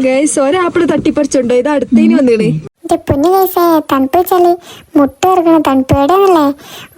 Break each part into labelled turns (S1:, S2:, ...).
S1: Guys ഒരാപ്പിള് തട്ടിപ്പറിച്ചുണ്ടോ? ഇത് അടുത്തേന് വന്നീണ്.
S2: എന്റെ പൊന്നു ഗൈസേ, തണുപ്പ് വെച്ചാല് മുട്ട ഇറങ്ങണ തണുപ്പ്. എവിടെയാണല്ലേ?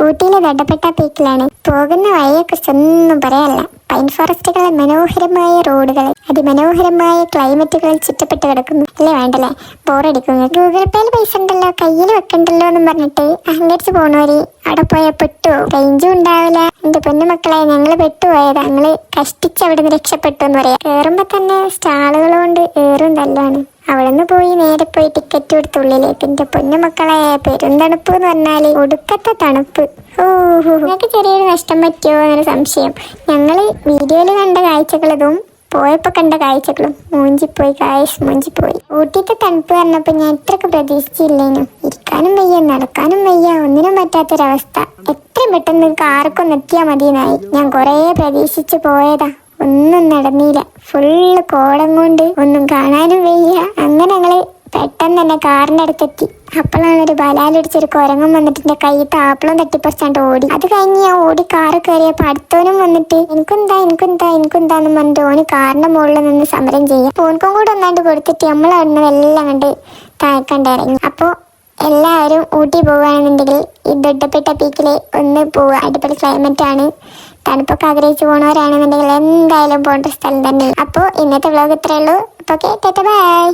S2: ഊട്ടിയിലെ ദണ്ടപ്പെട്ട പീക്കിലാണ്. പോകുന്ന വഴിയെ കുറിച്ചൊന്നും പറയാനല്ല. പൈൻ ഫോറസ്റ്റുകളെ, മനോഹരമായ റോഡുകൾ, അതിമനോഹരമായ ക്ലൈമറ്റുകളിൽ ചുറ്റപ്പെട്ട് കിടക്കുന്നു. അല്ലേ വേണ്ടല്ലേ? ബോറടിക്കുന്നു. ഗൂഗിൾ പേയിൽ പൈസ ഉണ്ടല്ലോ, കയ്യിൽ വെക്കണ്ടല്ലോ എന്നും പറഞ്ഞിട്ട് അഹങ്കരിച്ച് പോണവര് അവിടെ പോയാൽ പെട്ടു. റേഞ്ചും ഉണ്ടാവില്ല. എന്റെ പൊന്നു മക്കളെ, ഞങ്ങള് പെട്ടുപോയതാ. ഞങ്ങള് കഷ്ടിച്ച് അവിടെ നിന്ന് രക്ഷപ്പെട്ടു എന്ന് പറയാം. കേറുമ്പോ തന്നെ സ്റ്റാളുകൾ കൊണ്ട് ഏറും തല്ലാണ്. അവിടെ നിന്ന് പോയി നേരെ പോയി ടിക്കറ്റ് കൊടുത്ത ഉള്ളിലേക്ക്. എന്റെ പൊന്നു മക്കളെ, പെരുന്തണുപ്പ് എന്ന് പറഞ്ഞാല് ഒടുക്കത്തെ തണുപ്പ്. നിങ്ങൾക്ക് ചെറിയൊരു നഷ്ടം പറ്റിയോ എന്നൊരു സംശയം. ഞങ്ങള് വീഡിയോയില് കണ്ട കാഴ്ചകളതും പോയപ്പോ കണ്ട കാഴ്ചകളും മൂഞ്ചിപ്പോയി. മൂഞ്ചിപ്പോയി. ഊട്ടിത്തെ തണുപ്പ് പറഞ്ഞപ്പോ ഞാൻ ഇത്രക്ക് പ്രതീക്ഷിച്ചില്ലേനു. ഇരിക്കാനും വയ്യ, നടക്കാനും വയ്യ, ഒന്നിനും പറ്റാത്തൊരവസ്ഥ. എത്രയും പെട്ടെന്ന് കാർക്കൊന്ന് എത്തിയാൽ മതിയെന്നായി. ഞാൻ കൊറേ പ്രതീക്ഷിച്ചു പോയതാ, ഒന്നും നടന്നില്ല. ഫുള്ള് കോടം കൊണ്ട് ഒന്നും കാണാനും വയ്യ. അങ്ങനെ ഞങ്ങള് പെട്ടെന്ന് തന്നെ കാറിന്റെ അടുത്തെത്തി. അപ്പോഴാണ് ഒരു ബലാലടിച്ചൊരു കുരങ്ങൻ വന്നിട്ട് എന്റെ കയ്യിൽ ആപ്പിളും തട്ടിപ്പറിച്ചാണ്ട് ഓടി. അത് കഴിഞ്ഞ് ഞാൻ ഓടി കാറ് കയറിയപ്പോ അടുത്തവനും വന്നിട്ട് എനിക്കെന്താന്ന് പറഞ്ഞിട്ട് ഓന് കാറിന്റെ മുകളിൽ നിന്ന് സമരം ചെയ്യാം. ഫോൺക്കും കൂടെ ഒന്നാണ്ട് കൊടുത്തിട്ട് നമ്മളവിടുന്ന് എല്ലാം കണ്ട് താഴെക്കണ്ടിറങ്ങി. അപ്പൊ എല്ലാവരും ഊട്ടി പോവുകയാണെന്നുണ്ടെങ്കിൽ ഈ ദൊഡ്ഡപ്പെട്ട പീക്കില് ഒന്ന് പോവുക. അടിപൊളി ക്ലൈമറ്റ് ആണ്. തണുപ്പൊക്കെ ആഗ്രഹിച്ചു പോണവരാണെന്നുണ്ടെങ്കിൽ എന്തായാലും പോകേണ്ട സ്ഥലം തന്നെ. അപ്പോൾ ഇന്നത്തെ വ്ലോഗ് ഇത്രയേ ഉള്ളൂ. അപ്പോൾ ഓക്കെ, ബൈ.